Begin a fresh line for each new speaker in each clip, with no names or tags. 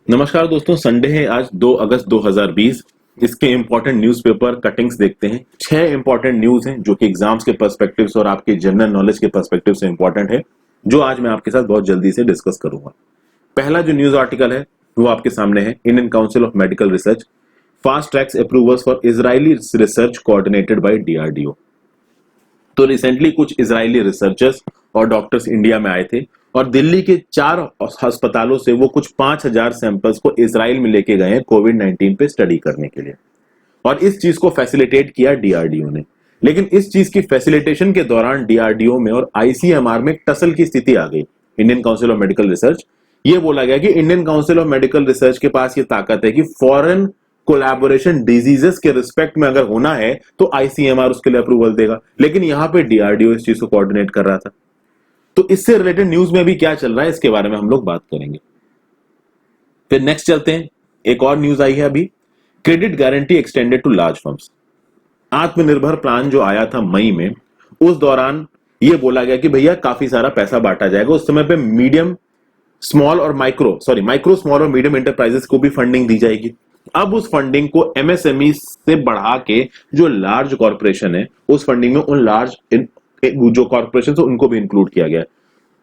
नमस्कार दोस्तों, संडे है आज 2 अगस्त 2020। इसके इंपॉर्टेंट न्यूज़पेपर कटिंग्स देखते हैं। 6 इंपॉर्टेंट न्यूज हैं जो कि एग्जाम्स के पर्सपेक्टिव से और आपके जनरल नॉलेज के पर्सपेक्टिव से इंपॉर्टेंट है, जो आज मैं आपके साथ बहुत जल्दी से डिस्कस करूंगा। पहला जो न्यूज आर्टिकल है वो आपके सामने है। Indian Council of Medical research fast tracks approvals for Israeli research coordinated by DRDO. तो रिसेंटली कुछ इजरायली रिसर्चर्स और डॉक्टर्स इंडिया में आए थे और दिल्ली के 4 अस्पतालों से वो कुछ 5000 सैंपल्स को इजराइल में लेके गए हैं कोविड-19 पे स्टडी करने के लिए। और इस चीज को फैसिलिटेट किया डीआरडीओ ने। लेकिन इस चीज की फैसिलिटेशन के दौरान डीआरडीओ में और आईसीएमआर में टसल की स्थिति आ गई। Indian Council of Medical research, ये बोला गया कि Indian Council of Medical research के पास ये ताकत है कि फॉरेन कोलैबोरेशन डिजीजेस के रिस्पेक्ट में अगर होना है तो आईसीएमआर उसके लिए अप्रूवल देगा, लेकिन यहां पे डीआरडीओ इस चीज को कोऑर्डिनेट कर रहा था। तो इससे रिलेटेड न्यूज में भी क्या चल रहा है इसके बारे में हम लोग बात करेंगे। फिर नेक्स्ट चलते हैं। एक और न्यूज आई है अभी, credit guarantee extended to large firms. आत्मनिर्भर प्लान जो आया था मई में, उस दौरान ये बोला गया कि भैया काफी सारा पैसा बांटा जाएगा। उस समय पे माइक्रो स्मॉल और मीडियम एंटरप्राइजेस को भी फंडिंग दी जाएगी। अब उस फंडिंग को एमएसएमई से बढ़ा के जो लार्ज कॉर्पोरेशन है, उस फंडिंग में उन लार्ज जो कॉर्पोरेशन उनको भी इंक्लूड किया गया।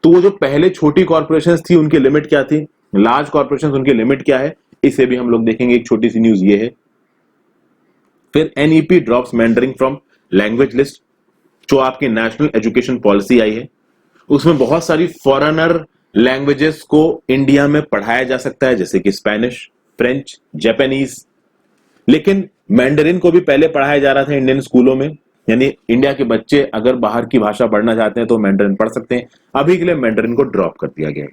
तो वो जो पहले छोटी कॉर्पोरेशन थी उनकी लिमिट क्या थी, लार्ज कॉर्पोरेशन उनकी लिमिट क्या है, इसे भी हम लोग देखेंगे। एक छोटी सी न्यूज ये है। फिर NEP drops Mandarin from language list. जो आपकी नेशनल एजुकेशन पॉलिसी आई है उसमें बहुत सारी फॉरेनर लैंग्वेजेस को इंडिया में पढ़ाया जा सकता है, जैसे कि स्पेनिश, फ्रेंच, जापानीज। लेकिन मैंडरिन को भी पहले पढ़ाया जा रहा था इंडियन स्कूलों में, यानी इंडिया के बच्चे अगर बाहर की भाषा पढ़ना चाहते हैं तो मैंडरिन पढ़ सकते हैं। अभी के लिए मैंडरिन को ड्रॉप कर दिया गया है।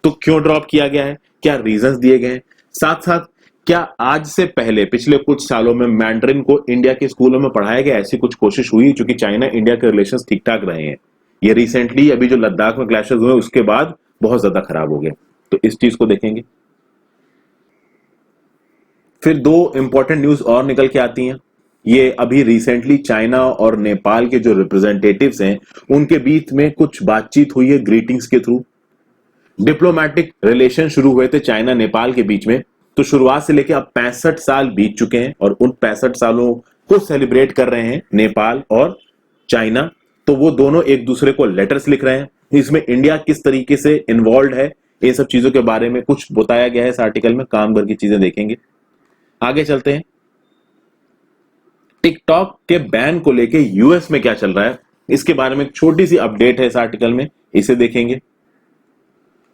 तो क्यों ड्रॉप किया गया है, क्या रीजंस दिए गए हैं, साथ साथ क्या आज से पहले पिछले कुछ सालों में मैंडरिन को इंडिया के स्कूलों में पढ़ाया गया, ऐसी कुछ कोशिश हुई? क्योंकि चाइना इंडिया के रिलेशंस ठीक ठाक रहे हैं। ये रिसेंटली अभी जो लद्दाख में क्लैशेस हुए उसके बाद बहुत ज्यादा खराब हो गए। तो इस चीज को देखेंगे। फिर 2 इंपॉर्टेंट न्यूज और निकल के आती हैं। ये अभी रिसेंटली चाइना और नेपाल के जो रिप्रेजेंटेटिव्स हैं उनके बीच में कुछ बातचीत हुई है ग्रीटिंग्स के थ्रू। डिप्लोमेटिक रिलेशन शुरू हुए थे चाइना नेपाल के बीच में। तो शुरुआत से लेकर अब 65 साल बीत चुके हैं और उन 65 सालों को सेलिब्रेट कर रहे हैं नेपाल और चाइना। तो वो दोनों एक दूसरे को लेटर्स लिख रहे हैं। इसमें इंडिया किस तरीके से इन्वॉल्व है, ये सब चीजों के बारे में कुछ बताया गया है इस आर्टिकल में। काम भर की चीजें देखेंगे। आगे चलते हैं। टिकटॉक के बैन को लेके यूएस में क्या चल रहा है, इसके बारे में एक छोटी सी अपडेट है इस आर्टिकल में, इसे देखेंगे।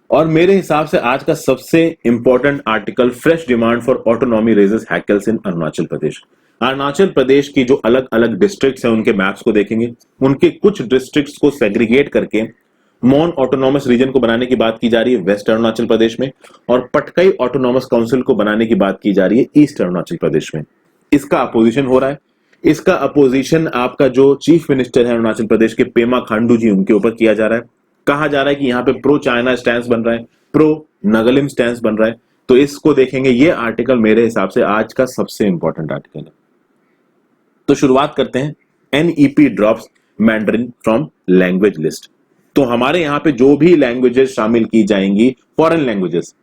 और मेरे हिसाब से आज का सबसे important article, fresh demand for autonomy raises hackles in Arunachal Pradesh. Arunachal Pradesh की जो अलग अलग डिस्ट्रिक्ट्स हैं उनके मैप्स को देखेंगे। उनके कुछ डिस्ट्रिक्ट्स को सेग्रीगेट करके मॉन ऑटोनॉमस रीजन को बनाने की बात की जा रही है वेस्ट अरुणाचल प्रदेश में, और पटकाई ऑटोनॉमस काउंसिल को बनाने की बात की जा रही है ईस्ट अरुणाचल प्रदेश में। इसका अपोजिशन हो रहा है। इसका अपोजिशन आपका जो चीफ मिनिस्टर है अरुणाचल प्रदेश के, पेमा खांडू जी, उनके ऊपर किया जा रहा है। कहा जा रहा है कि यहाँ पे प्रो चाइना स्टैंस बन रहा है, प्रो नगलिम स्टैंस बन रहा है। तो इसको देखेंगे। ये आर्टिकल मेरे हिसाब से आज का सबसे इंपॉर्टेंट आर्टिकल है। तो शुरुआत करते हैं। NEP drops Mandarin from language list. तो हमारे यहाँ पे जो भी लैंग्वेजेस शामिल की जाएंगी फॉरेन लैंग्वेजेस,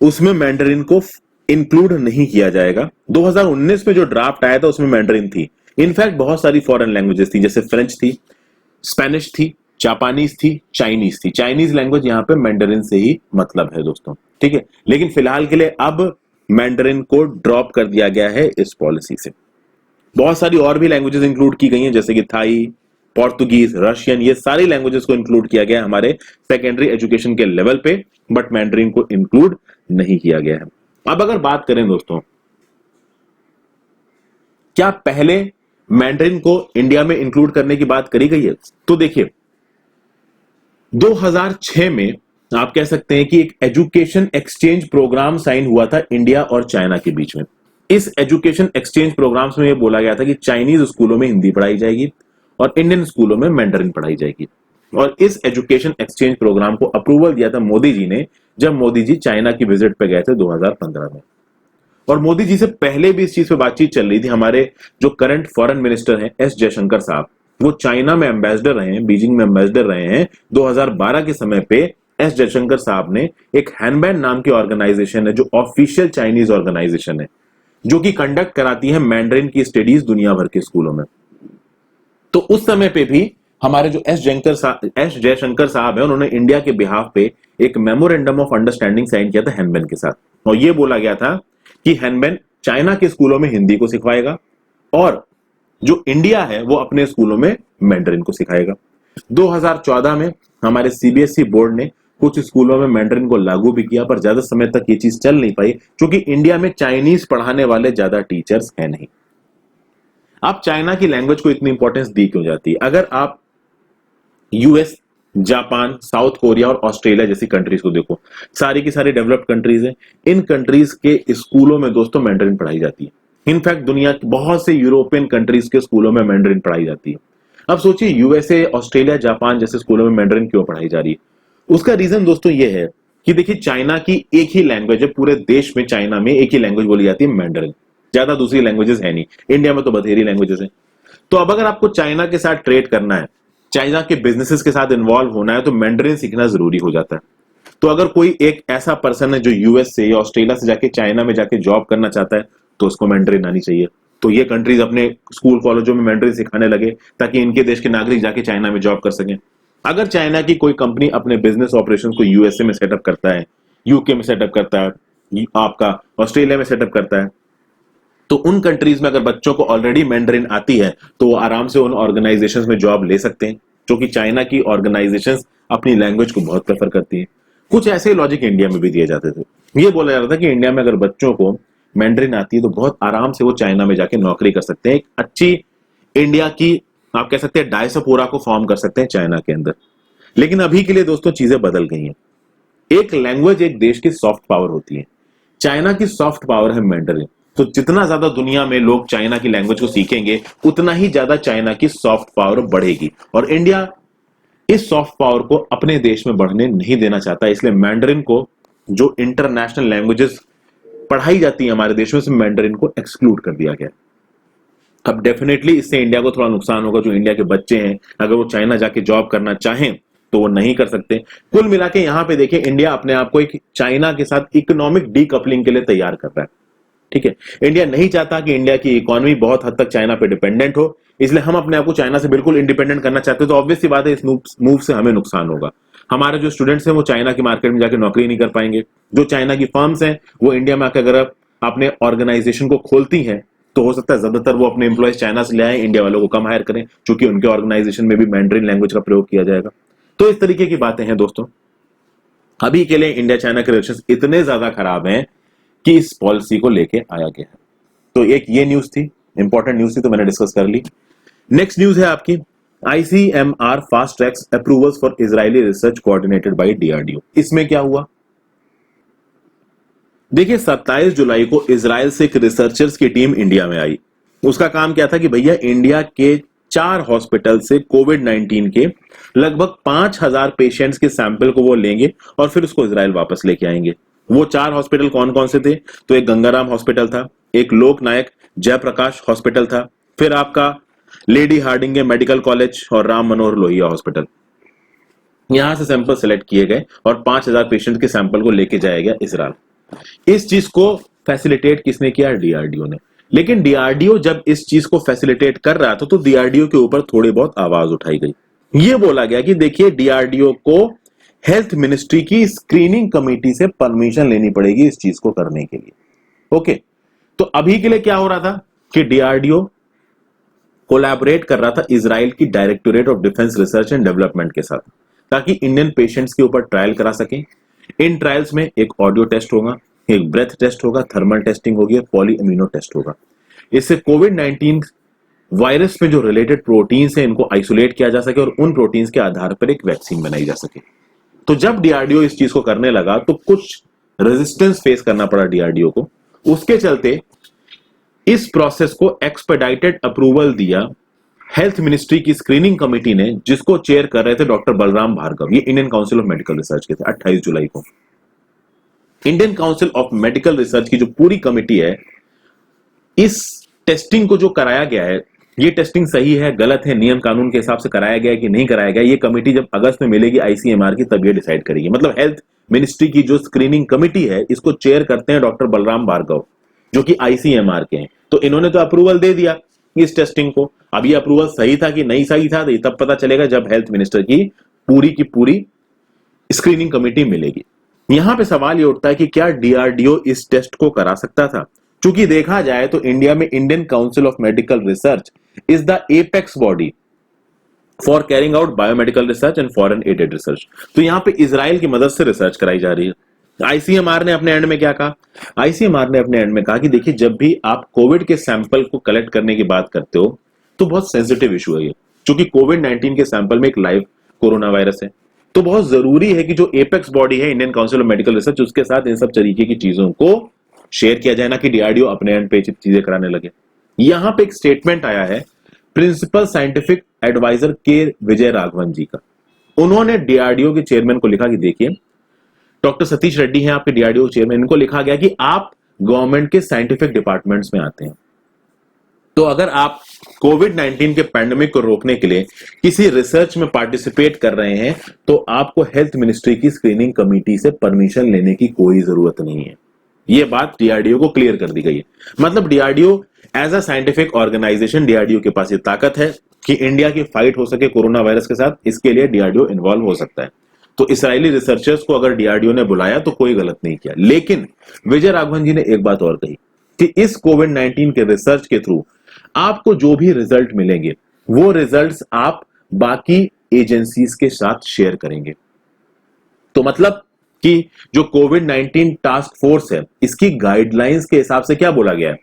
उसमें मैंडरिन को इंक्लूड नहीं किया जाएगा। 2019 में जो ड्राफ्ट आया था उसमें मैंडरिन थी। इनफैक्ट बहुत सारी फॉरेन लैंग्वेजेस थी, जैसे फ्रेंच थी, स्पेनिश थी, जापानीज थी, चाइनीज थी। चाइनीज लैंग्वेज यहाँ पे मैंडरिन से ही मतलब है दोस्तों, ठीक है। लेकिन फिलहाल के लिए अब मैंडरिन को ड्रॉप कर दिया गया है इस पॉलिसी से। बहुत सारी और भी लैंग्वेजेस इंक्लूड की गई हैं, जैसे कि थाई, पोर्तुगीज, रशियन, ये सारी लैंग्वेजेस को इंक्लूड किया गया है हमारे सेकेंडरी एजुकेशन के लेवल पे, बट मैंडरिन को इंक्लूड नहीं किया गया है। अब अगर बात करें दोस्तों, क्या पहले मैंडरिन को इंडिया में इंक्लूड करने की बात करी गई है? तो देखिए, 2006 में आप कह सकते हैं कि एक एजुकेशन एक्सचेंज प्रोग्राम साइन हुआ था इंडिया और चाइना के बीच में। इस एजुकेशन एक्सचेंज प्रोग्राम्स में यह बोला गया था कि चाइनीज स्कूलों में हिंदी पढ़ाई जाएगी और इंडियन स्कूलों में मैंडरिन पढ़ाई जाएगी। और इस एजुकेशन एक्सचेंज प्रोग्राम को अप्रूवल दिया था मोदी जी ने, जब मोदी जी चाइना की विजिट पे गए थे 2015 में। और मोदी जी से पहले भी इस चीज पे बातचीत चल रही थी। हमारे जो करंट फॉरेन मिनिस्टर हैं एस जयशंकर साहब, वो चाइना में एम्बेसडर रहे हैं, बीजिंग में एम्बेसडर रहे हैं 2012 के समय पे एस जयशंकर साहब ने एक हैनबैन नाम की ऑर्गेनाइजेशन है जो ऑफिशियल चाइनीज ऑर्गेनाइजेशन है, जो कि कंडक्ट कराती है मैंड्रिन की स्टडीज दुनिया भर के स्कूलों में। तो उस समय पे भी हमारे जो एस जयशंकर साहब है, उन्होंने इंडिया के बिहाफ पे एक मेमोरेंडम ऑफ अंडरस्टैंडिंग साइन किया था हैनबेन के साथ, और ये बोला गया था कि हैनबेन चाइना के स्कूलों में हिंदी को सिखवाएगा और जो इंडिया है वो अपने स्कूलों में मैंड्रिन को सिखाएगा। 2014 में हमारे सीबीएसई बोर्ड ने कुछ स्कूलों में मैंड्रिन को लागू भी किया, पर ज्यादा समय तक ये चीज चल नहीं पाई क्योंकि इंडिया में चाइनीज पढ़ाने वाले ज्यादा टीचर्स हैं नहीं। आप चाइना की लैंग्वेज को इतनी इंपॉर्टेंस दी क्यों जाती है? अगर आप यूएस, जापान, साउथ कोरिया और ऑस्ट्रेलिया जैसी कंट्रीज को देखो, सारी की सारी डेवलप्ड कंट्रीज हैं, इन कंट्रीज के स्कूलों में दोस्तों मैंड्रिन पढ़ाई जाती है। इनफैक्ट दुनिया की बहुत से यूरोपियन कंट्रीज के स्कूलों में मैंड्रिन पढ़ाई जाती है। अब सोचिए यूएसए, ऑस्ट्रेलिया, जापान जैसे स्कूलों में मैंड्रिन क्यों पढ़ाई जा रही है? उसका रीजन दोस्तों ये है कि देखिए, चाइना की एक ही लैंग्वेज है, पूरे देश में चाइना में एक ही लैंग्वेज बोली जाती है, मैंड्रिन। ज्यादा दूसरी लैंग्वेजेस है नहीं, इंडिया में तो बथेरी लैंग्वेजेस हैं। तो अब अगर आपको चाइना के साथ ट्रेड करना है, चाइना के बिजनेसेस के साथ इन्वॉल्व होना है, तो मैंड्रिन सीखना जरूरी हो जाता है। तो अगर कोई एक ऐसा पर्सन है जो यूएस से या ऑस्ट्रेलिया से जाके चाइना में जाके जॉब करना चाहता है, तो उसको मैंड्रिन आनी चाहिए। तो ये कंट्रीज अपने स्कूल कॉलेजों में मैंड्रिन सिखाने लगे ताकि इनके देश के नागरिक जाके चाइना में जॉब कर सकें। अगर चाइना की कोई कंपनी अपने बिजनेस ऑपरेशन को यूएसए में सेटअप करता है, यूके में सेटअप करता है, आपका ऑस्ट्रेलिया में सेटअप करता है, तो उन कंट्रीज में अगर बच्चों को ऑलरेडी मैंड्रिन आती है तो वो आराम से उन ऑर्गेनाइजेशंस में जॉब ले सकते हैं, जो कि चाइना की ऑर्गेनाइजेशंस अपनी लैंग्वेज को बहुत प्रेफर करती हैं। कुछ ऐसे लॉजिक इंडिया में भी दिए जाते थे। ये बोला जाता था कि इंडिया में अगर बच्चों को मैंड्रिन आती है तो बहुत आराम से वो चाइना में जाके नौकरी कर सकते हैं, एक अच्छी इंडिया की आप कह सकते हैं डायस्पोरा को फॉर्म कर सकते हैं चाइना के अंदर। लेकिन अभी के लिए दोस्तों चीजें बदल गई हैं। एक लैंग्वेज एक देश की सॉफ्ट पावर होती है, चाइना की सॉफ्ट पावर है मैंड्रिन। तो जितना ज्यादा दुनिया में लोग चाइना की लैंग्वेज को सीखेंगे, उतना ही ज्यादा चाइना की सॉफ्ट पावर बढ़ेगी, और इंडिया इस सॉफ्ट पावर को अपने देश में बढ़ने नहीं देना चाहता। इसलिए मैंड्रिन को, जो इंटरनेशनल लैंग्वेजेस पढ़ाई जाती है हमारे देश में, से मैंड्रिन को एक्सक्लूड कर दिया गया। अब डेफिनेटली इससे इंडिया को थोड़ा नुकसान होगा। जो इंडिया के बच्चे हैं, अगर वो चाइना जाके जॉब करना चाहें तो वो नहीं कर सकते। कुल मिला के यहां पे देखिए, इंडिया अपने आप को एक चाइना के साथ इकोनॉमिक डीकपलिंग के लिए तैयार कर रहा है। ठीक है, इंडिया नहीं चाहता कि इंडिया की इकोनॉमी बहुत हद तक चाइना पे डिपेंडेंट हो, इसलिए हम अपने आप को चाइना से बिल्कुल इंडिपेंडेंट करना चाहते हैं। तो ऑब्वियस सी बात है, इस मूव से हमें नुकसान होगा। हमारे जो स्टूडेंट्स हैं वो चाइना की मार्केट में जाके नौकरी नहीं कर पाएंगे। जो चाइना की फर्म्स हैं वो इंडिया में आकर अगर अपने ऑर्गेनाइजेशन को खोलती हैं, तो हो सकता है ज्यादातर वो अपने एम्प्लॉयज चाइना से ले आए, इंडिया वालों को कम हायर करें, क्योंकि उनके ऑर्गेनाइजेशन में भी मैंड्रिन लैंग्वेज का प्रयोग किया जाएगा। तो इस तरीके की बातें हैं दोस्तों। अभी के लिए इंडिया चाइना के रिलेशंस इतने ज्यादा खराब हैं कि इस पॉलिसी को लेके आया गया है। तो एक ये न्यूज थी, इंपॉर्टेंट न्यूज थी, तो मैंने डिस्कस कर ली। नेक्स्ट न्यूज है आपकी, ICMR fast tracks approvals for Israeli research coordinated by DRDO. इसमें क्या हुआ? देखिए, 27 जुलाई को इजराइल से एक रिसर्चर्स की टीम इंडिया में आई। उसका काम क्या था कि भैया इंडिया के 4 हॉस्पिटल से कोविड-19 के लगभग 5000 पेशेंट्स के सैंपल को वो लेंगे और फिर उसको इजराइल वापस लेके आएंगे। वो 4 हॉस्पिटल कौन कौन से थे? तो एक गंगाराम हॉस्पिटल था, एक लोकनायक जयप्रकाश हॉस्पिटल था, फिर आपका लेडी हार्डिंगे मेडिकल कॉलेज और राम मनोहर लोहिया हॉस्पिटल। यहां से सैंपल सेलेक्ट किए गए और 5000 पेशेंट के सैंपल को लेके जाया गया इजराइल। इस चीज को फैसिलिटेट किसने किया? डीआरडीओ ने। लेकिन डीआरडीओ जब इस चीज को फैसिलिटेट कर रहा था तो डीआरडीओ के ऊपर थोड़ी बहुत आवाज उठाई गई। ये बोला गया कि देखिए, डीआरडीओ को हेल्थ मिनिस्ट्री की स्क्रीनिंग कमेटी से परमिशन लेनी पड़ेगी इस चीज को करने के लिए। ओके, तो अभी के लिए क्या हो रहा था कि डीआरडीओ कोलैबोरेट कर रहा था इजराइल की directorate of defence research and development के साथ, ताकि इंडियन पेशेंट्स के ऊपर ट्रायल करा सके। इन ट्रायल्स में एक ऑडियो टेस्ट होगा, एक ब्रेथ टेस्ट होगा, थर्मल टेस्टिंग होगी, पॉली इम्यूनो टेस्ट होगा। इससे कोविड-19 वायरस में जो रिलेटेड प्रोटीन्स हैं इनको आइसोलेट किया जा सके और उन प्रोटीन्स के आधार पर एक वैक्सीन बनाई जा सके। तो जब डीआरडीओ इस चीज को करने लगा तो कुछ रेजिस्टेंस फेस करना पड़ा डीआरडीओ को। उसके चलते इस प्रोसेस को एक्सपेडाइटेड अप्रूवल दिया हेल्थ मिनिस्ट्री की स्क्रीनिंग कमेटी ने, जिसको चेयर कर रहे थे डॉक्टर बलराम भार्गव। ये Indian Council of Medical research के थे। 28 जुलाई को Indian Council of Medical research की जो पूरी कमेटी है, इस टेस्टिंग को जो कराया गया है ये टेस्टिंग सही है, गलत है, नियम कानून के हिसाब से कराया गया है कि नहीं कराया गया, ये कमेटी जब अगस्त में मिलेगी आईसीएमआर की तब ये डिसाइड करेगी। मतलब हेल्थ मिनिस्ट्री की जो स्क्रीनिंग कमेटी है इसको चेयर करते हैं डॉक्टर बलराम भार्गव, जो कि आईसीएमआर के हैं। तो इन्होंने तो अप्रूवल दे दिया इस टेस्टिंग को। अब ये अप्रूवल सही था कि नहीं सही था, तो तब पता चलेगा जब हेल्थ मिनिस्टर की पूरी स्क्रीनिंग कमेटी मिलेगी। यहां पे सवाल ये उठता है कि क्या डीआरडीओ इस टेस्ट को करा सकता था? क्योंकि देखा जाए तो इंडिया में Indian Council of Medical Research is the apex body for carrying out biomedical research and foreign aided research. तो यहां पे इजराइल की मदद से रिसर्च कराई जा रही है। आईसीएमआर ने अपने एंड में क्या कहा? आईसीएमआर ने अपने एंड में कहा कि देखिए, जब भी आप कोविड के सैंपल को कलेक्ट करने की बात करते हो तो बहुत सेंसिटिव इशू है ये, क्योंकि कोविड-19 के सैंपल में एक लाइव कोरोना वायरस है। तो बहुत जरूरी है कि जो एपेक्स बॉडी है Indian Council of Medical research, उसके साथ इन सब तरीके की चीजों को शेयर किया जाए, ना कि डीआरडीओ अपने एंड पे चीजें कराने लगे। यहां पे एक स्टेटमेंट आया है प्रिंसिपल साइंटिफिक एडवाइजर के विजय राघवन जी का। उन्होंने डीआरडीओ के चेयरमैन को लिखा कि देखिए, डॉक्टर सतीश रेड्डी हैं आपके डीआरडीओ चेयरमैन, इनको लिखा गया कि आप गवर्नमेंट के साइंटिफिक डिपार्टमेंट्स में आते हैं, तो अगर आप कोविड-19 के पैंडेमिक को रोकने के लिए किसी रिसर्च में पार्टिसिपेट कर रहे हैं तो आपको हेल्थ मिनिस्ट्री की स्क्रीनिंग कमेटी से परमिशन लेने की कोई जरूरत नहीं है। यह बात डीआरडीओ को क्लियर कर दी गई है। मतलब DRDO as a scientific organisation, DRDO के पास ये ताकत है कि इंडिया की फाइट हो सके कोरोना वायरस के साथ, इसके लिए डीआरडीओ इन्वॉल्व हो सकता है। तो इसराइली रिसर्चर्स को अगर डीआरडीओ ने बुलाया तो कोई गलत नहीं किया। लेकिन विजय राघवन जी ने एक बात और कही कि इस कोविड-19 के रिसर्च के थ्रू आपको जो भी रिजल्ट मिलेंगे वो रिजल्ट्स आप बाकी एजेंसीज के साथ शेयर करेंगे। तो मतलब कि जो कोविड-19 टास्क फोर्स है, इसकी गाइडलाइंस के हिसाब से क्या बोला गया है?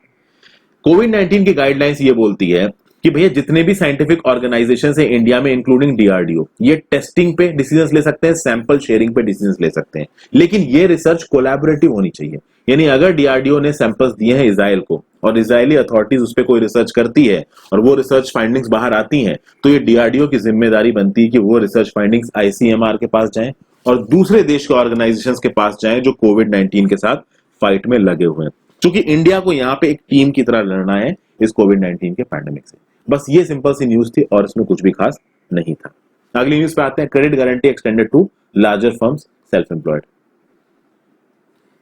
कोविड-19 की गाइडलाइंस ये बोलती है कि भैया जितने भी साइंटिफिक ऑर्गेनाइजेशंस हैं इंडिया में इंक्लूडिंग डीआरडीओ, ये टेस्टिंग पे डिसीजंस ले सकते हैं, सैंपल शेयरिंग पे डिसीजंस ले सकते हैं, लेकिन ये रिसर्च कोलैबोरेटिव होनी चाहिए। यानी अगर डीआरडीओ ने सैंपल्स दिए हैं इजराइल को और इजरायली अथॉरिटीज उस पर कोई रिसर्च करती है और वो रिसर्च फाइंडिंग्स बाहर आती हैं, तो ये डीआरडीओ की जिम्मेदारी बनती है कि वो रिसर्च फाइंडिंग्स आईसीएमआर के पास जाएं और दूसरे देश के ऑर्गेनाइजेशंस के पास जाएं जो कोविड-19 के साथ फाइट में लगे हुए हैं। क्योंकि इंडिया को यहाँ पे एक टीम की तरह लड़ना है इस कोविड-19 के पैंडेमिक से। बस ये सिंपल सी न्यूज थी और इसमें कुछ भी खास नहीं था। अगली न्यूज पे आते हैं, credit guarantee extended to larger firms self employed.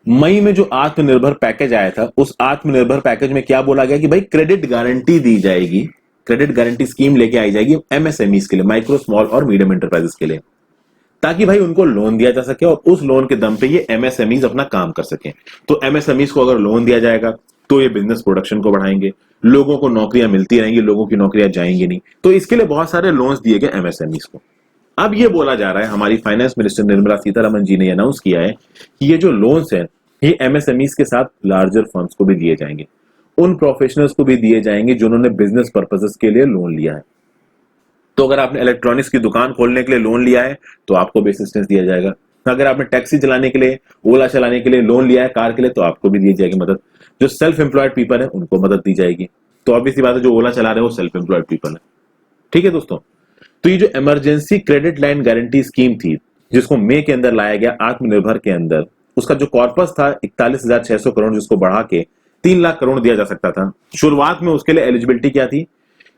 मई में जो आत्मनिर्भर पैकेज आया था, उस आत्मनिर्भर पैकेज में क्या बोला गया कि भाई क्रेडिट गारंटी दी जाएगी, क्रेडिट गारंटी स्कीम लेके आई जाएगी एमएसएमईज के लिए, माइक्रो स्मॉल और मीडियम एंटरप्राइजेस के लिए, ताकि भाई उनको लोन दिया जा सके और उस लोन के दम पे ये एमएसएमईज अपना काम कर सकें। तो एमएसएमईज को अगर लोन दिया जाएगा तो ये बिजनेस प्रोडक्शन को बढ़ाएंगे, लोगों को नौकरियां मिलती रहेंगी, लोगों की नौकरियां जाएंगी नहीं। तो इसके लिए बहुत सारे लोन्स दिए गए एमएसएमईज को। अब ये बोला जा रहा है, हमारी फाइनेंस मिनिस्टर निर्मला सीतारमण जी ने अनाउंस किया है कि ये जो लोन्स हैं ये एमएसएमईज के साथ लार्जर फर्म्स को भी दिए जाएंगे, उन प्रोफेशनल्स को भी दिए जाएंगे जिन्होंने बिजनेस पर्पसेस के लिए लोन लिया है। तो अगर आपने इलेक्ट्रॉनिक्स की दुकान खोलने के लिए लोन लिया है तो आपको भी असिस्टेंस दिया जाएगा। अगर आपने टैक्सी चलाने के लिए, ओला चलाने के लिए लोन लिया है कार के लिए, तो आपको भी दी जाएगी मदद। जो सेल्फ एम्प्लॉयड पीपल है उनको मदद दी जाएगी। तो ऑब्वियसली बात है, जो ओला चला रहे हैं वो सेल्फ एम्प्लॉयड पीपल है। ठीक है दोस्तों, तो ये जो emergency credit line guarantee scheme थी जिसको मई के अंदर लाया गया आत्मनिर्भर के अंदर, उसका जो कॉर्पस था 41,600 करोड़, जिसको बढ़ा के 3 लाख करोड़ दिया जा सकता था। शुरुआत में उसके लिए एलिजिबिलिटी क्या थी?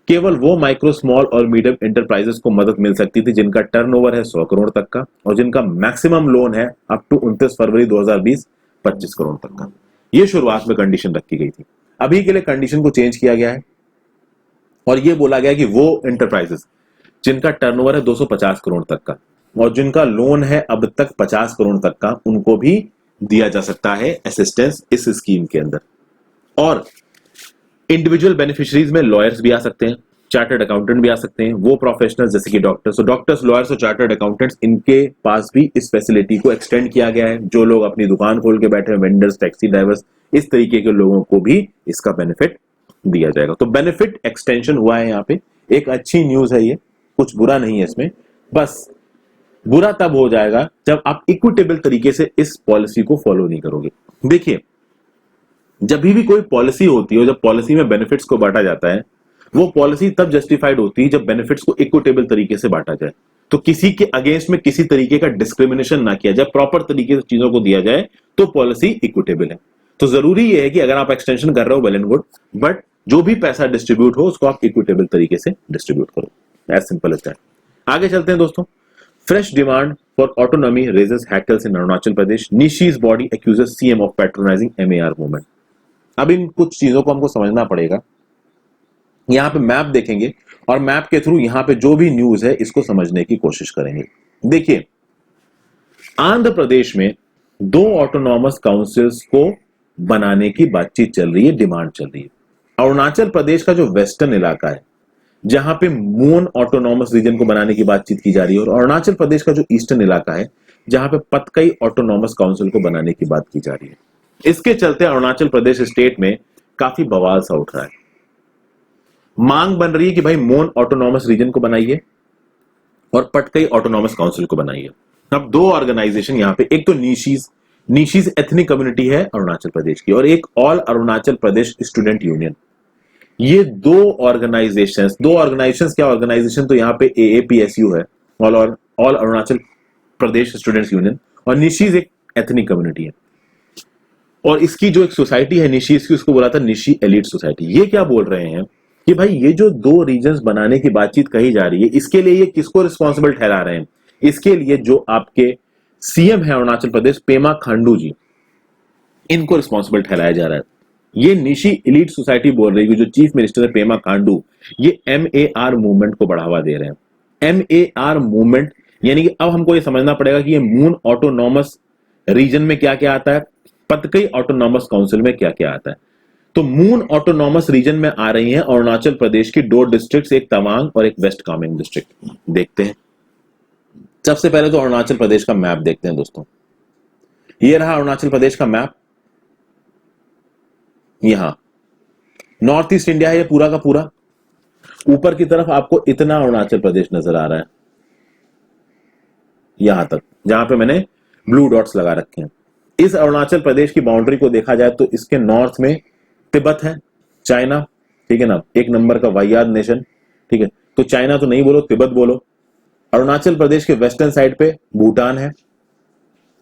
केवल वो माइक्रो स्मॉल और मीडियम एंटरप्राइजेस को मदद मिल सकती थी जिनका टर्नओवर है 100 करोड़ तक का और जिनका मैक्सिमम लोन है अप टू 29 फरवरी 2020 25 करोड़ तक का। ये शुरुआत में कंडीशन रखी गई थी। अभी के लिए कंडीशन को चेंज किया गया है और ये बोला गया कि वो एंटरप्राइजेस जिनका टर्नओवर है 250 करोड़ तक का और जिनका लोन है अब तक 50 करोड़ तक का, उनको भी दिया जा सकता है असिस्टेंस इस स्कीम के अंदर। और इंडिविजुअल बेनिफिशियरीज में लॉयर्स भी आ सकते हैं, चार्टर्ड अकाउंटेंट भी आ सकते हैं, वो प्रोफेशनल्स जैसे कि डॉक्टर्स। तो डॉक्टर्स, लॉयर्स और चार्टर्ड अकाउंटेंट्स, इनके पास भी इस फैसिलिटी को एक्सटेंड किया गया है। जो लोग अपनी दुकान खोल के बैठे हैं, वेंडर्स, टैक्सी ड्राइवर्स, इस तरीके के लोगों को भी इसका बेनिफिट दिया जाएगा। तो बेनिफिट एक्सटेंशन हुआ है यहाँ पे, एक अच्छी न्यूज है ये, कुछ बुरा नहीं है इसमें। बस बुरा तब हो जाएगा जब आप इक्विटेबल तरीके से इस पॉलिसी को फॉलो नहीं करोगे। देखिए, जब भी कोई पॉलिसी होती है, जब पॉलिसी में बेनिफिट्स को बांटा जाता है, वो पॉलिसी तब जस्टिफाइड होती है जब बेनिफिट्स को इक्विटेबल तरीके से बांटा जाए। तो किसी के अगेंस्ट में किसी तरीके का डिस्क्रिमिनेशन ना किया जाए, प्रॉपर तरीके से चीजों को दिया जाए, तो पॉलिसी इक्विटेबल है। तो जरूरी ये है कि अगर आप एक्सटेंशन कर रहे हो वेल एंड गुड, बट जो भी पैसा डिस्ट्रीब्यूट हो उसको आप इक्विटेबल तरीके से डिस्ट्रीब्यूट करो, एज सिंपल एज दैट। आगे चलते हैं दोस्तों। Fresh demand for autonomy raises hackles in Arunachal Pradesh, Nyishi's body accuses CM of patronising MAR movement. अब इन कुछ चीजों को हमको समझना पड़ेगा। यहां पे मैप देखेंगे और मैप के थ्रू यहां पे जो भी न्यूज है इसको समझने की कोशिश करेंगे। देखिए, आंध्र प्रदेश में 2 ऑटोनॉमस काउंसिल्स को बनाने की बातचीत चल रही है, डिमांड चल रही है। अरुणाचल प्रदेश का जो वेस्टर्न इलाका है जहां पे मोन ऑटोनॉमस रीजन को बनाने की बातचीत की जा रही है, और अरुणाचल प्रदेश का जो ईस्टर्न इलाका है जहां पे पतकई ऑटोनॉमस काउंसिल को बनाने की बात की जा रही है। इसके चलते अरुणाचल प्रदेश स्टेट में काफी बवाल सा उठ रहा है। मांग बन रही है कि भाई मोन ऑटोनॉमस रीजन को बनाइए और पटकई ऑटोनॉमस काउंसिल को बनाइए। अब 2 ऑर्गेनाइजेशन यहां पे, एक तो निशीज एथनिक कम्युनिटी है अरुणाचल प्रदेश की, और एक all Arunachal Pradesh student union. ये 2 ऑर्गेनाइजेशंस क्या ऑर्गेनाइजेशन, तो यहां पे एएपीएसयू है, all Arunachal Pradesh students union, और निशीज एक एथनिक कम्युनिटी है। और इसकी जो एक सोसाइटी है निशीज की, उसको बोला था निशी एलिट सोसाइटी। ये क्या बोल रहे हैं कि भाई ये जो 2 रीजन्स बनाने की बातचीत कही जा रही है, इसके लिए ये किसको रिस्पॉन्सिबल ठहरा रहे हैं? इसके लिए जो आपके सीएम है अरुणाचल प्रदेश पेमा खांडू जी, इनको रिस्पॉन्सिबल ठहराया जा रहा है। ये निशी एलिट सोसाइटी बोल रही है, जो चीफ मिनिस्टर है पेमा खांडू, ये एमएआर मूवमेंट को बढ़ावा दे रहे हैं। एमएआर मूवमेंट यानी कि अब हमको ये समझना पड़ेगा कि ये मून ऑटोनॉमस रीजन में क्या क्या आता है, पतकई ऑटोनॉमस काउंसिल में क्या क्या आता है। तो मून ऑटोनॉमस रीजन में आ रही हैं अरुणाचल प्रदेश की 2 डिस्ट्रिक्ट्स, एक तवांग और एक वेस्ट कामेंग डिस्ट्रिक्ट। देखते हैं, सबसे पहले तो अरुणाचल प्रदेश का मैप देखते हैं दोस्तों। ये रहा अरुणाचल प्रदेश का मैप। यहां नॉर्थ ईस्ट इंडिया है ये पूरा का पूरा। ऊपर की तरफ आपको इतना अरुणाचल प्रदेश नजर आ रहा है, यहां तक जहां पे मैंने ब्लू डॉट्स लगा रखे हैं। इस अरुणाचल प्रदेश की बाउंड्री को देखा जाए तो इसके नॉर्थ में तिब्बत है, चाइना, ठीक है ना, एक नंबर का वाहियात नेशन, ठीक है। तो चाइना तो नहीं बोलो, तिब्बत बोलो। अरुणाचल प्रदेश के वेस्टर्न साइड पे भूटान है,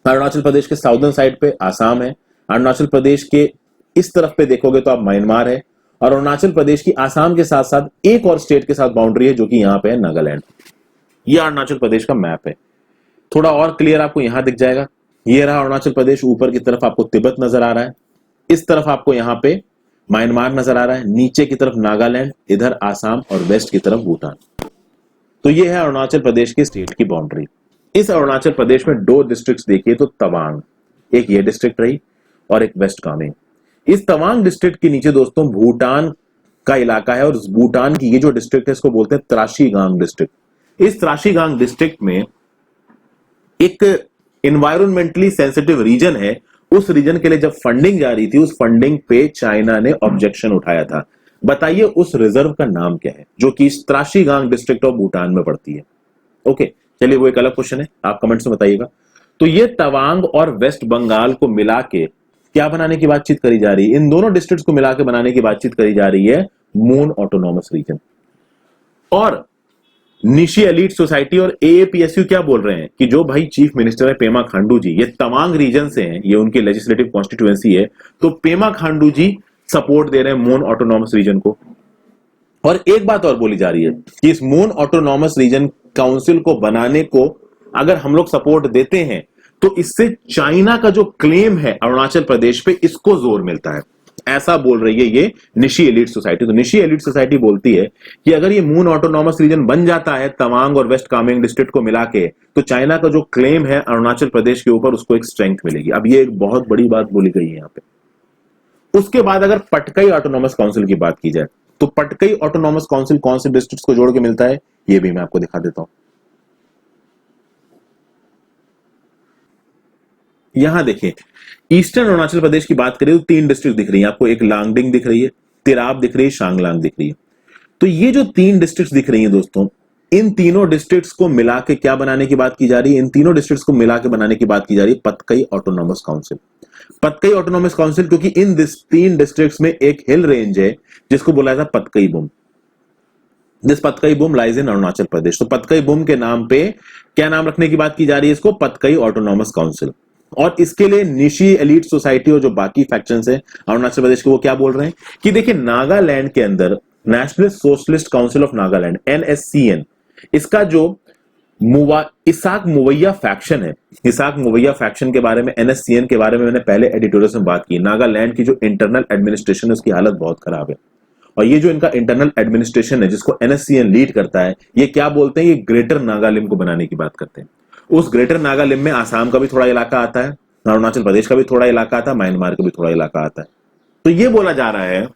अरुणाचल प्रदेश के साउदर्न साइड पे आसाम है, अरुणाचल प्रदेश के इस तरफ पे देखोगे तो आप म्यांमार है, और अरुणाचल प्रदेश की आसाम के साथ साथ एक और स्टेट के साथ बाउंड्री है जो कि यहां पे है नागालैंड। ये अरुणाचल प्रदेश का मैप है। थोड़ा और क्लियर आपको यहां दिख जाएगा। ये रहा अरुणाचल प्रदेश, ऊपर की तरफ आपको तिब्बत नजर आ रहा है, इस तरफ आपको यहां पे म्यांमार नजर आ रहा है, नीचे की तरफ नागालैंड, इधर आसाम और वेस्ट की तरफ भूटान। तो ये है अरुणाचल प्रदेश की स्टेट की बाउंड्री। इस अरुणाचल प्रदेश में 2 डिस्ट्रिक्ट्स देखिए तो तवांग, एक ये डिस्ट्रिक्ट रही और एक वेस्ट कामेंग। इस तवांग डिस्ट्रिक्ट के नीचे दोस्तों भूटान का इलाका है, और भूटान की ये जो डिस्ट्रिक्ट है इसको बोलते हैं त्राशीगांग डिस्ट्रिक्ट। इस त्राशीगांग डिस्ट्रिक्ट में एक एनवायरमेंटली सेंसिटिव रीजन है। उस रीजन के लिए जब फंडिंग जा रही थी, उस फंडिंग पे चाइना ने ऑब्जेक्शन उठाया था। बताइए उस रिजर्व का नाम क्या है जो कि त्राशीगांग डिस्ट्रिक्ट ऑफ भूटान में पड़ती है? ओके, चलिए वो एक अलग क्वेश्चन है, आप कमेंट्स में बताइएगा। तो ये तवांग और वेस्ट बंगाल को मिला के क्या बनाने की बातचीत करी जा रही है? इन दोनों डिस्ट्रिक्ट्स को मिला के बनाने की बातचीत करी जा रही है मून ऑटोनॉमस रीजन। और निशी एलिट सोसाइटी और एएपीएसयू क्या बोल रहे हैं कि जो भाई चीफ मिनिस्टर है पेमा खांडू जी, ये तवांग रीजन से हैं, ये उनकी लेजिस्लेटिव कॉन्स्टिट्यूएंसी है, तो पेमा खांडू जी सपोर्ट दे रहे हैं मून ऑटोनॉमस रीजन को। और एक बात और बोली जा रही है कि इस मून ऑटोनॉमस रीजन काउंसिल को बनाने को अगर हम लोग सपोर्ट देते हैं तो इससे चाइना का जो क्लेम है अरुणाचल प्रदेश पे, इसको जोर मिलता है। ऐसा बोल रही है ये निशी एलिट सोसाइटी। तो निशी एलिट सोसाइटी बोलती है कि अगर ये मून ऑटोनॉमस रीजन बन जाता है तवांग और वेस्ट कामेंग डिस्ट्रिक्ट को मिला के, तो चाइना का जो क्लेम है अरुणाचल प्रदेश के ऊपर, उसको एक स्ट्रेंथ मिलेगी। अब ये एक बहुत बड़ी बात बोली गई है यहां पे। उसके बाद अगर पटकई ऑटोनॉमस काउंसिल की बात की जाए तो पटकई ऑटोनॉमस काउंसिल कौन से डिस्ट्रिक्ट्स को जोड़ के मिलता है, ये भी मैं आपको दिखा देता हूं। यहां देखिए, ईस्टर्न अरुणाचल प्रदेश की बात करें तो 3 डिस्ट्रिक्ट दिख रही है आपको, एक लांगडिंग दिख रही है, तिराप दिख रही है, शांगलांग दिख रही है। तो ये जो 3 डिस्ट्रिक्ट दिख रही हैं दोस्तों, इन तीनों डिस्ट्रिक्ट्स को मिला के क्या बनाने की बात की जा रही है? इन तीनों डिस्ट्रिक्ट्स को मिला के बनाने की बात की जा रही है Patkai autonomous council. Patkai autonomous council क्योंकि इन 3 डिस्ट्रिक्ट्स में एक हिल रेंज है जिसको बोला जाता है Patkai Bum. This Patkai Bum lies in Arunachal प्रदेश। तो पतकई बुम के नाम पे क्या नाम रखने की बात की जा रही है? इसको पतकई ऑटोनॉमस काउंसिल। और इसके लिए निशी एलिट सोसाइटी और जो बाकी फैक्शंस है अरुणाचल प्रदेश के, वो क्या बोल रहे हैं कि देखिए नागालैंड के अंदर national socialist council of Nagaland NSCN, इसका जो इसाक मुवैया फैक्शन है, इसाक मुवैया फैक्शन के बारे में, NSCN के बारे में मैंने पहले एडिटोरियल में बात की। नागालैंड की जो इंटरनल एडमिनिस्ट्रेशन है उसकी हालत बहुत खराब है, और ये जो इनका इंटरनल एडमिनिस्ट्रेशन है जिसको NSCN लीड करता है, ये क्या बोलते हैं, ये ग्रेटर नागालैंड को बनाने की बात करते हैं। उस ग्रेटर नागालैंड में आसाम का भी थोड़ा इलाका आता है, अरुणाचल प्रदेश का भी थोड़ा इलाका आता है, म्यांमार का भी थोड़ा इलाका आता है। तो ये बोला जा रहा है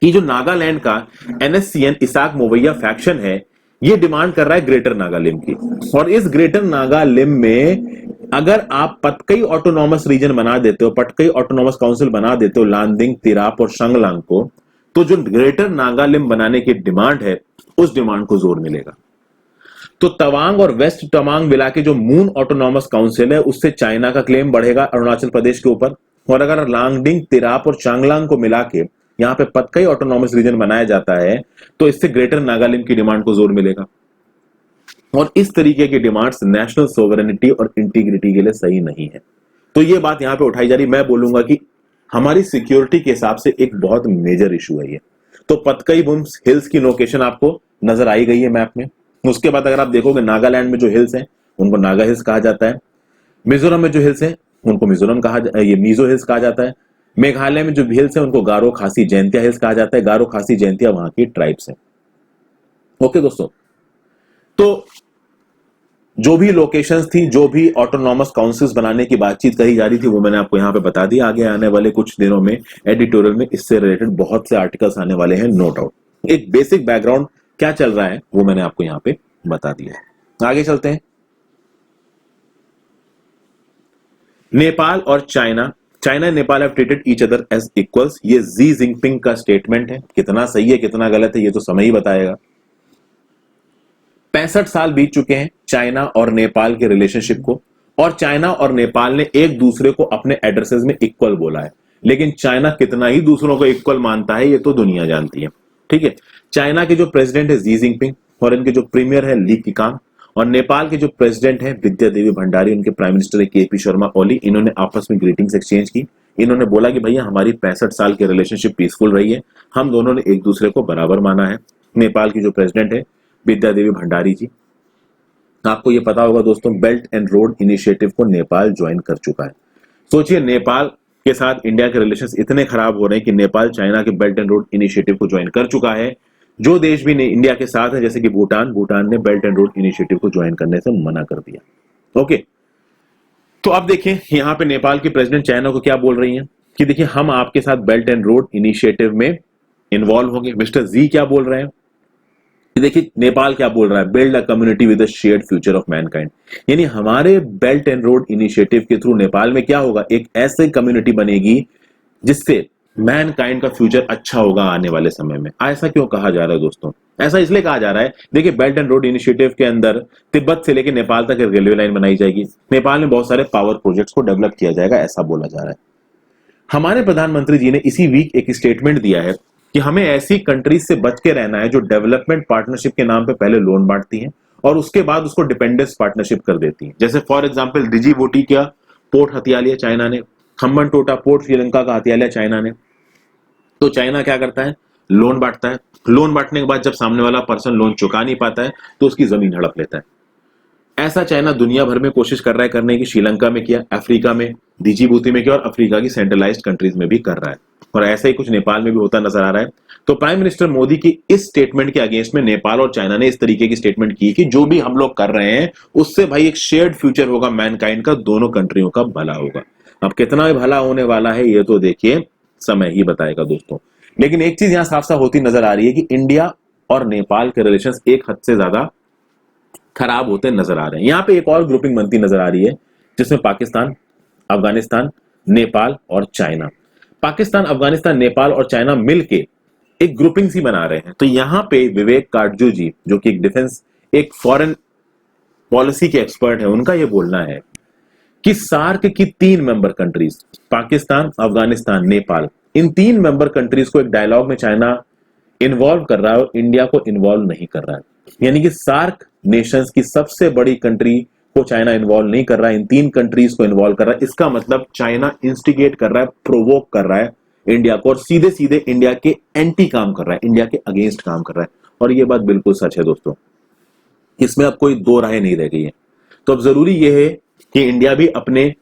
कि जो नागालैंड का NSCN इसाक मुवैया फैक्शन है, ये डिमांड कर रहा है ग्रेटर नागालैंड की। और इस ग्रेटर नागालैंड में अगर आप पटकई ऑटोनॉमस रीजन बना देते हो, पटकई ऑटोनॉमस काउंसिल बना देते हो लानदिंग, तिराप और शंगलांग को, तो जो ग्रेटर नागालैंड बनाने की डिमांड है उस डिमांड को जोर मिलेगा। तो तवांग और वेस्ट तवांग मिला के जो मून ऑटोनॉमस काउंसिल है, उससे चाइना का क्लेम बढ़ेगा अरुणाचल प्रदेश के ऊपर। और अगर लांगडिंग, तिराप और चांगलांग को मिला के यहां पे पतकई ऑटोनॉमस रीजन बनाया जाता है, तो इससे ग्रेटर नागालैंड की डिमांड को जोर मिलेगा। और इस तरीके की डिमांड्स नेशनल सोवरेनिटी और इंटीग्रिटी के लिए सही नहीं है। तो ये बात यहां पे उठाई जा रही, मैं बोलूंगा कि हमारी सिक्योरिटी के हिसाब से एक बहुत मेजर इशू है ये। तो पतकई बुम्स हिल्स की लोकेशन आपको नजर आई गई है मैप में। उसके बाद अगर आप देखोगे नागालैंड में जो हिल्स हैं उनको नागा हिल्स कहा जाता है, मिजोरम में जो हिल्स हैं उनको मिजोरम ये मीजो हिल्स कहा जाता है, मेघालय में जो हिल्स हैं उनको गारो खासी जयंतिया हिल्स कहा जाता है। गारो खासी जयंतिया वहां की ट्राइब्स हैं। ओके दोस्तों, तो जो भी लोकेशंस थी, जो भी ऑटोनॉमस काउंसिल्स बनाने की बातचीत कही जा रही थी, वो मैंने आपको यहां पे बता दी। आगे आने वाले कुछ दिनों में एडिटोरियल में इससे रिलेटेड बहुत से आर्टिकल्स आने वाले हैं, नो डाउट। एक बेसिक बैकग्राउंड क्या चल रहा है वो मैंने आपको यहां पे बता दिया है। आगे चलते हैं। नेपाल और China and Nepal have treated each other as equals, ये जी जिनपिंग का स्टेटमेंट है। कितना सही है कितना गलत है ये तो समय ही बताएगा। 65 साल बीत चुके हैं चाइना और नेपाल के रिलेशनशिप को, और चाइना और नेपाल ने एक दूसरे को अपने एड्रेसेस में इक्वल बोला है। लेकिन चाइना कितना ही दूसरों को इक्वल मानता है ये तो दुनिया जानती है, ठीक है। चाइना के जो प्रेसिडेंट है जी जिनपिंग, और इनके जो प्रीमियर है ली किकांग, और नेपाल के जो प्रेसिडेंट है विद्या देवी भंडारी, उनके प्राइम मिनिस्टर है KP शर्मा ओली। इन्होंने आपस में ग्रीटिंग्स एक्सचेंज की। इन्होंने बोला कि भैया हमारी 65 साल की रिलेशनशिप पीसफुल रही है, हम दोनों ने एक दूसरे को बराबर माना है। नेपाल की जो प्रेसिडेंट है विद्या देवी भंडारी जी, आपको ये पता होगा दोस्तों, बेल्ट एंड रोड इनिशिएटिव को नेपाल ज्वाइन कर चुका है। सोचिए नेपाल के साथ इंडिया के रिलेशंस इतने खराब हो रहे हैं कि नेपाल चाइना के बेल्ट एंड रोड इनिशिएटिव को ज्वाइन कर चुका है। जो देश भी इंडिया के साथ है जैसे कि भूटान ने बेल्ट एंड रोड इनिशिएटिव को ज्वाइन करने से मना कर दिया। ओके, तो अब देखिए यहां पे नेपाल की प्रेसिडेंट चाइना को क्या बोल रही हैं कि देखिए हम आपके साथ बेल्ट एंड रोड इनिशिएटिव में इन्वॉल्व होंगे। मिस्टर जी क्या बोल रहे हैं, देखिए नेपाल क्या बोल रहा है, build a community with a shared future of Mankind. यानी हमारे बेल्ट एंड रोड इनिशिएटिव के थ्रू नेपाल में क्या होगा, एक ऐसी कम्युनिटी बनेगी जिससे मैनकाइंड का फ्यूचर अच्छा होगा आने वाले समय में। ऐसा क्यों कहा जा रहा है दोस्तों, ऐसा इसलिए कहा जा रहा है, देखिए बेल्ट एंड रोड इनिशिएटिव के अंदर तिब्बत से लेकर नेपाल तक रेलवे लाइन बनाई जाएगी, नेपाल में बहुत सारे पावर प्रोजेक्ट्स को डेवलप किया जाएगा, ऐसा बोला जा रहा है। हमारे प्रधानमंत्री जी ने इसी वीक एक स्टेटमेंट दिया है कि हमें ऐसी कंट्रीज से बच के रहना है जो डेवलपमेंट पार्टनरशिप के नाम पे पहले लोन बांटती हैं और उसके बाद उसको डिपेंडेंस पार्टनरशिप कर देती हैं। जैसे फॉर एग्जांपल डिजीबोटी का पोर्ट हथिया लिया चाइना ने, खम्बन टोटा पोर्ट श्रीलंका का हथिया लिया चाइना ने। तो चाइना क्या करता है, लोन बांटता है। लोन बांटने के बाद जब सामने वाला पर्सन लोन चुका नहीं पाता है तो उसकी जमीन हड़प लेता है। ऐसा चाइना दुनिया भर में कोशिश कर रहा है करने की, श्रीलंका में किया, अफ्रीका में डिजीबूटी में किया और अफ्रीका की सेंट्रलाइज्ड कंट्रीज में भी कर रहा है, और ऐसा ही कुछ नेपाल में भी होता नजर आ रहा है। तो प्राइम मिनिस्टर मोदी की इस स्टेटमेंट के अगेंस्ट में नेपाल और चाइना ने इस तरीके की स्टेटमेंट की कि जो भी हम लोग कर रहे हैं उससे भाई एक शेयर्ड फ्यूचर होगा मैनकाइंड का, दोनों कंट्रियों का भला होगा। अब कितना भला होने वाला है ये तो देखिए समय ही बताएगा दोस्तों। लेकिन एक चीज यहां साफ साफ होती नजर आ रही है कि इंडिया और नेपाल के रिलेशंस एक हद से ज्यादा खराब होते नजर आ रहे हैं। यहां पे एक और ग्रुपिंग बनती नजर आ रही है जिसमें पाकिस्तान, अफगानिस्तान, नेपाल और चाइना, पाकिस्तान, अफगानिस्तान, नेपाल और चाइना मिलके एक ग्रुपिंग सी बना रहे हैं। तो यहां पे विवेक काटजू जी जो कि एक डिफेंस, एक फॉरेन पॉलिसी के एक्सपर्ट है, उनका यह बोलना है कि सार्क की 3 मेंबर कंट्रीज पाकिस्तान, अफगानिस्तान, नेपाल, इन 3 मेंबर कंट्रीज को एक डायलॉग में चाइना इन्वॉल्व कर रहा है और इंडिया को इन्वॉल्व नहीं कर रहा है। यानी कि सार्क नेशंस की सबसे बड़ी कंट्री को चाइना इन्वॉल्व नहीं कर रहा है, इन 3 कंट्रीज को इन्वॉल्व कर रहा है। इसका मतलब चाइना इंस्टिगेट कर रहा है, प्रोवोक कर रहा है इंडिया को, और सीधे सीधे इंडिया के एंटी काम कर रहा है, इंडिया के अगेंस्ट काम कर रहा है। और ये बात बिल्कुल सच है दोस्तों, इसमें अब कोई दो राय नहीं रह गई है। तो अब जरूरी यह है कि इंडिया भी अपने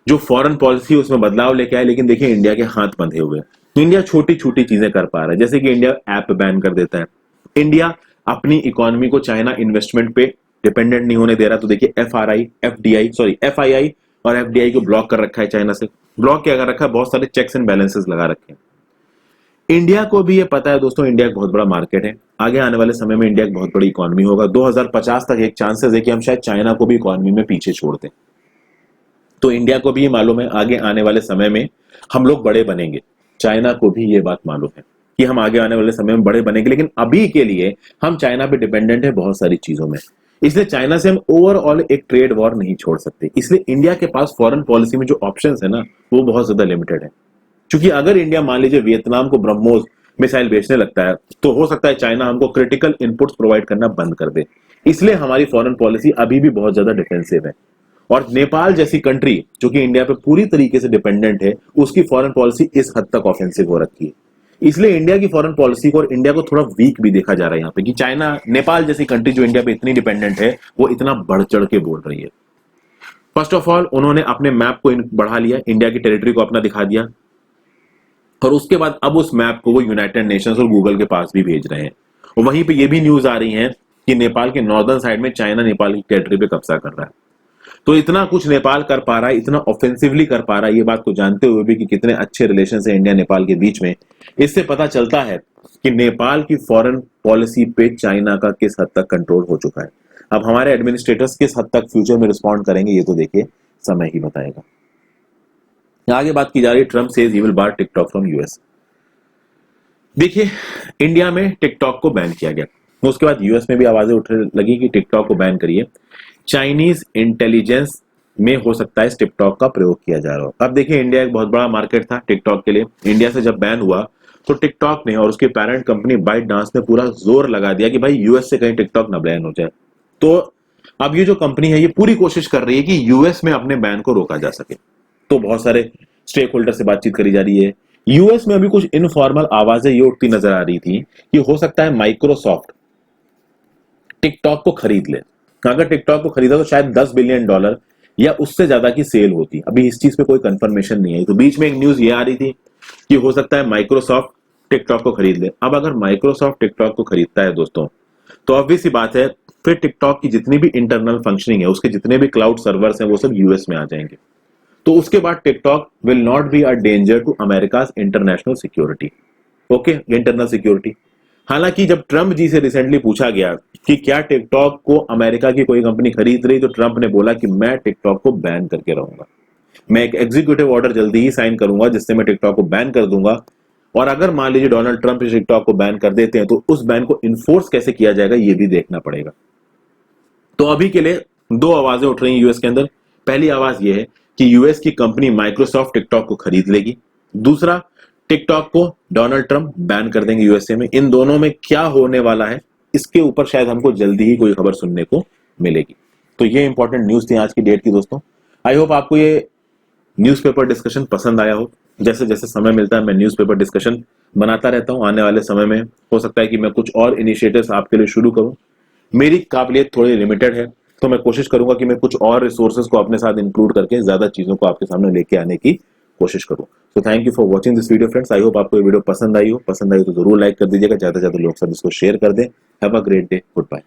जो फॉरेन पॉलिसी उसमें बदलाव लेके आए, लेकिन देखिए इंडिया के हाथ बंधे हुए हैं। इंडिया छोटी छोटी चीजें कर पा रहा है, जैसे कि इंडिया ऐप बैन कर देता है, इंडिया अपनी इकोनॉमी को चाइना इन्वेस्टमेंट पे डिपेंडेंट नहीं होने दे रहा। तो देखिए एफआईआई और एफडीआई को ब्लॉक कर रखा है चाइना से। ब्लॉक क्या कर रखा है, बहुत सारे चेक्स एंड बैलेंसेस लगा रखे हैं। इंडिया को भी ये पता है दोस्तों, इंडिया एक बहुत बड़ा मार्केट है, आगे आने वाले समय में इंडिया एक बहुत बड़ी इकोनॉमी होगा। 2050 तक एक चांसेस है कि हम शायद चाइना को भी इकोनॉमी में पीछे छोड़ दें। तो इंडिया को भी ये मालूम है आगे आने वाले समय में हम लोग बड़े बनेंगे, चाइना को भी ये बात मालूम है कि हम आगे आने वाले समय में बड़े बनेंगे, लेकिन अभी के लिए हम चाइना पे डिपेंडेंट है बहुत सारी चीजों में। इसलिए चाइना से हम ओवरऑल एक ट्रेड वॉर नहीं छोड़ सकते। इसलिए इंडिया के पास फॉरेन पॉलिसी में जो ऑप्शंस है ना, वो बहुत ज्यादा लिमिटेड है। क्योंकि अगर इंडिया मान लीजिए वियतनाम को ब्रह्मोस मिसाइल बेचने लगता है, तो हो सकता है चाइना हमको क्रिटिकल इनपुट्स प्रोवाइड करना बंद कर दे। इसलिए हमारी फॉरेन पॉलिसी अभी भी बहुत ज्यादा डिफेंसिव है। और नेपाल जैसी कंट्री जो कि इंडिया पे पूरी तरीके से डिपेंडेंट है, उसकी फॉरेन पॉलिसी इस हद तक ऑफेंसिव हो रखी है। इसलिए इंडिया की फॉरेन पॉलिसी को और इंडिया को थोड़ा वीक भी देखा जा रहा है यहाँ पे, कि चाइना, नेपाल जैसी कंट्री जो इंडिया पे इतनी डिपेंडेंट है, वो इतना बढ़ चढ़ के बोल रही है। फर्स्ट ऑफ ऑल उन्होंने अपने मैप को बढ़ा लिया, इंडिया की टेरिटरी को अपना दिखा दिया, और उसके बाद अब उस मैप को वो यूनाइटेड नेशंस और गूगल के पास भी भेज रहे हैं। और वहीं पे ये भी न्यूज आ रही है कि नेपाल के नॉर्दर्न साइड में चाइना नेपाल की टेरिटरी पे कब्जा कर रहा है। तो इतना कुछ नेपाल कर पा रहा है, इतना ऑफेंसिवली कर पा रहा है, ये बात को जानते हुए भी कि कितने अच्छे रिलेशन है इंडिया नेपाल के बीच में, इससे पता चलता है कि नेपाल की फॉरेन पॉलिसी पे चाइना का किस हद तक कंट्रोल हो चुका है। अब हमारे एडमिनिस्ट्रेटर्स किस हद तक फ्यूचर में रिस्पॉन्ड करेंगे, ये तो देखिए समय ही बताएगा। आगे बात की जा रही है, Trump says he will bar TikTok from US. देखिए इंडिया में टिकटॉक को बैन किया गया, उसके बाद यूएस में भी आवाजें उठने लगी कि टिकटॉक को बैन करिए। चाइनीज इंटेलिजेंस में हो सकता है टिकटॉक का प्रयोग किया जा रहा हो। अब देखिए इंडिया एक बहुत बड़ा मार्केट था टिकटॉक के लिए, इंडिया से जब बैन हुआ तो टिकटॉक ने और उसकी पेरेंट कंपनी बाइट डांस ने पूरा जोर लगा दिया कि भाई यूएस से कहीं टिकटॉक ना बैन हो जाए। तो अब ये जो कंपनी है ये पूरी कोशिश कर रही है कि यूएस में अपने बैन को रोका जा सके। तो बहुत सारे स्टेक होल्डर से बातचीत करी जा रही है। यूएस में अभी कुछ इनफॉर्मल आवाजें ये उठती नजर आ रही थी कि हो सकता है माइक्रोसॉफ्ट टिकटॉक को खरीद ले। अगर टिकटॉक को खरीदा तो शायद $10 बिलियन या उससे ज्यादा की सेल होती। अभी इस चीज पे कोई कंफर्मेशन नहीं है। तो बीच में एक न्यूज ये आ रही थी कि हो सकता है माइक्रोसॉफ्ट टिकटॉक को खरीद ले। अब अगर माइक्रोसॉफ्ट टिकटॉक को खरीदता है दोस्तों, तो ऑब्वियस सी बात है फिर टिकटॉक की जितनी भी इंटरनल फंक्शनिंग है, उसके जितने भी क्लाउड सर्वर्स हैं, वो सब यूएस में आ जाएंगे। तो उसके बाद TikTok will not be a danger to America's international security, okay, internal security. हालांकि जब ट्रम्प जी से रिसेंटली पूछा गया कि क्या टिकटॉक को अमेरिका की कोई कंपनी खरीद रही, तो ट्रम्प ने बोला कि मैं टिकटॉक को बैन करके रहूंगा, मैं एक एग्जीक्यूटिव ऑर्डर जल्दी ही साइन करूंगा जिससे मैं टिकटॉक को बैन कर दूंगा। और अगर मान लीजिए डोनाल्ड ट्रम्प टिकटॉक को बैन कर देते हैं, तो उस बैन को इन्फोर्स कैसे किया जाएगा ये भी देखना पड़ेगा। तो अभी के लिए दो आवाजें उठ रही हैं यूएस के अंदर। पहली आवाज यह है कि यूएस की कंपनी माइक्रोसॉफ्ट टिकटॉक को खरीद लेगी, दूसरा टिकटॉक को डोनाल्ड ट्रम्प बैन कर देंगे यूएसए में। इन दोनों में क्या होने वाला है, इसके ऊपर शायद हमको जल्दी ही कोई खबर सुनने को मिलेगी। तो ये इंपॉर्टेंट न्यूज थी आज की डेट की दोस्तों। आई होप आपको ये न्यूज़पेपर डिस्कशन पसंद आया हो। जैसे जैसे समय मिलता है मैं न्यूज़पेपर डिस्कशन बनाता रहता हूं। आने वाले समय में हो सकता है कि मैं कुछ और इनिशिएटिव्स आपके लिए शुरू करूं। मेरी काबिलियत थोड़ी लिमिटेड है, तो मैं कोशिश करूंगा कि मैं कुछ और रिसोर्सेज को अपने साथ इंक्लूड करके ज्यादा चीजों को आपके सामने लेके आने की कोशिश करूं। तो thank you for watching this video friends. I hope आपको ये वीडियो पसंद आई हो। पसंद आई तो जरूर लाइक कर दीजिएगा, ज्यादा से ज्यादा लोग सब इसको शेयर कर दें। Have a great day, good bye.